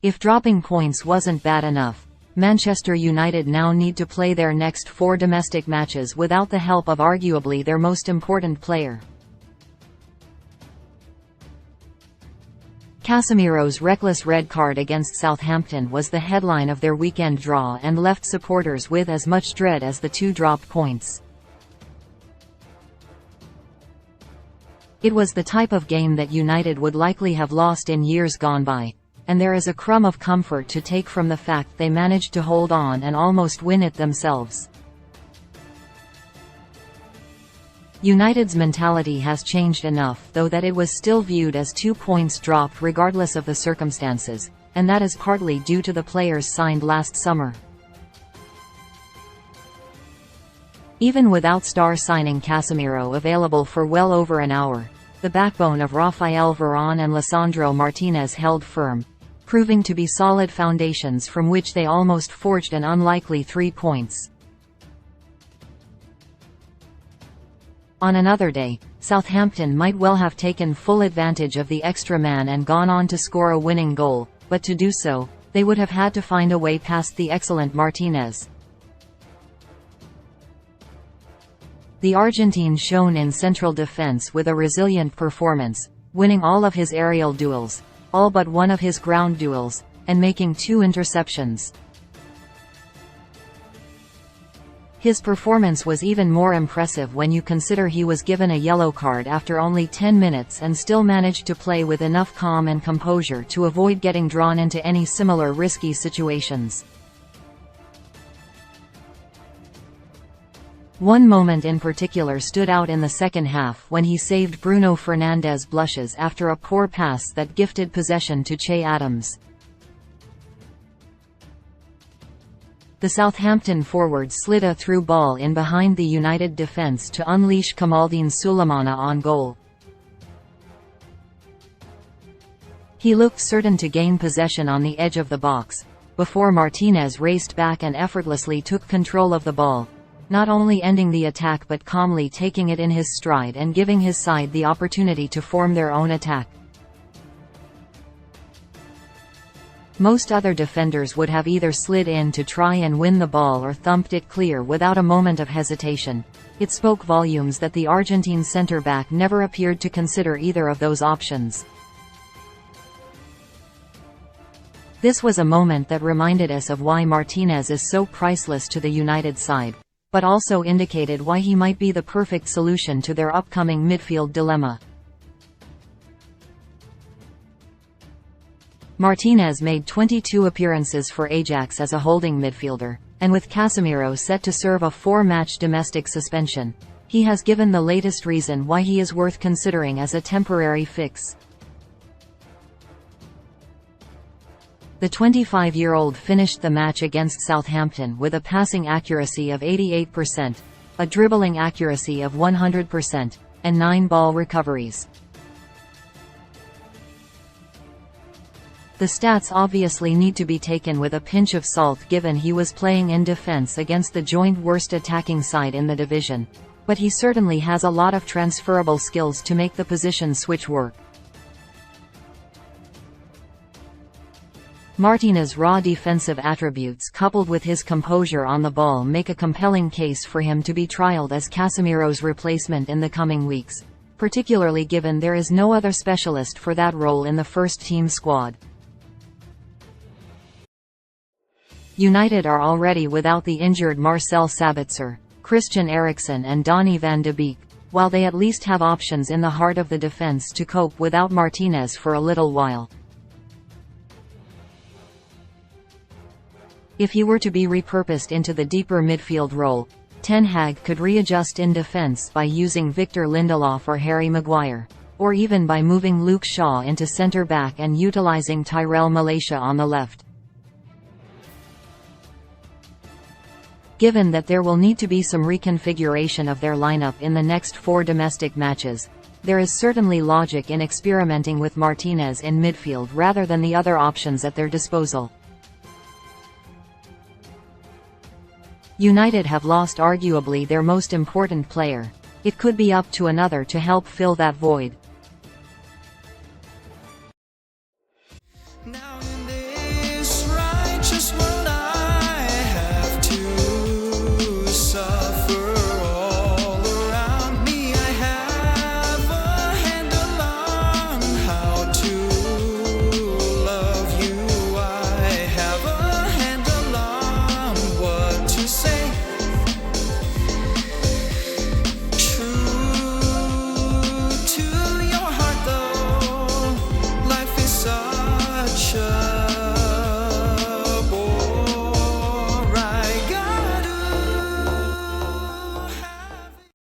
If dropping points wasn't bad enough, Manchester United now need to play their next 4 domestic matches without the help of arguably their most important player. Casemiro's reckless red card against Southampton was the headline of their weekend draw and left supporters with as much dread as the 2 dropped points. It was the type of game that United would likely have lost in years gone by, and there is a crumb of comfort to take from the fact they managed to hold on and almost win it themselves. United's mentality has changed enough, though, that it was still viewed as 2 points dropped regardless of the circumstances, and that is partly due to the players signed last summer. Even without star signing Casemiro available for well over an hour, the backbone of Rafael Varane and Lisandro Martinez held firm, proving to be solid foundations from which they almost forged an unlikely 3 points. On another day, Southampton might well have taken full advantage of the extra man and gone on to score a winning goal, but to do so, they would have had to find a way past the excellent Martinez. The Argentine shone in central defense with a resilient performance, winning all of his aerial duels, all but one of his ground duels, and making 2 interceptions. His performance was even more impressive when you consider he was given a yellow card after only 10 minutes and still managed to play with enough calm and composure to avoid getting drawn into any similar risky situations. One moment in particular stood out in the second half when he saved Bruno Fernandes's blushes after a poor pass that gifted possession to Che Adams. The Southampton forward slid a through ball in behind the United defence to unleash Kamaldeen Sulemana on goal. He looked certain to gain possession on the edge of the box, before Martinez raced back and effortlessly took control of the ball, not only ending the attack but calmly taking it in his stride and giving his side the opportunity to form their own attack. Most other defenders would have either slid in to try and win the ball or thumped it clear without a moment of hesitation. It spoke volumes that the Argentine centre-back never appeared to consider either of those options. This was a moment that reminded us of why Martinez is so priceless to the United side, but also indicated why he might be the perfect solution to their upcoming midfield dilemma. Martinez made 22 appearances for Ajax as a holding midfielder, and with Casemiro set to serve a 4-match domestic suspension, he has given the latest reason why he is worth considering as a temporary fix. The 25-year-old finished the match against Southampton with a passing accuracy of 88%, a dribbling accuracy of 100%, and 9 ball recoveries. The stats obviously need to be taken with a pinch of salt given he was playing in defense against the joint worst attacking side in the division, but he certainly has a lot of transferable skills to make the position switch work. Martinez's raw defensive attributes coupled with his composure on the ball make a compelling case for him to be trialed as Casemiro's replacement in the coming weeks, particularly given there is no other specialist for that role in the first-team squad. United are already without the injured Marcel Sabitzer, Christian Eriksen and Donny van de Beek, while they at least have options in the heart of the defense to cope without Martinez for a little while. If he were to be repurposed into the deeper midfield role, Ten Hag could readjust in defense by using Victor Lindelof or Harry Maguire, or even by moving Luke Shaw into centre-back and utilising Tyrell Malacia on the left. Given that there will need to be some reconfiguration of their lineup in the next 4 domestic matches, there is certainly logic in experimenting with Martinez in midfield rather than the other options at their disposal. United have lost arguably their most important player. It could be up to another to help fill that void.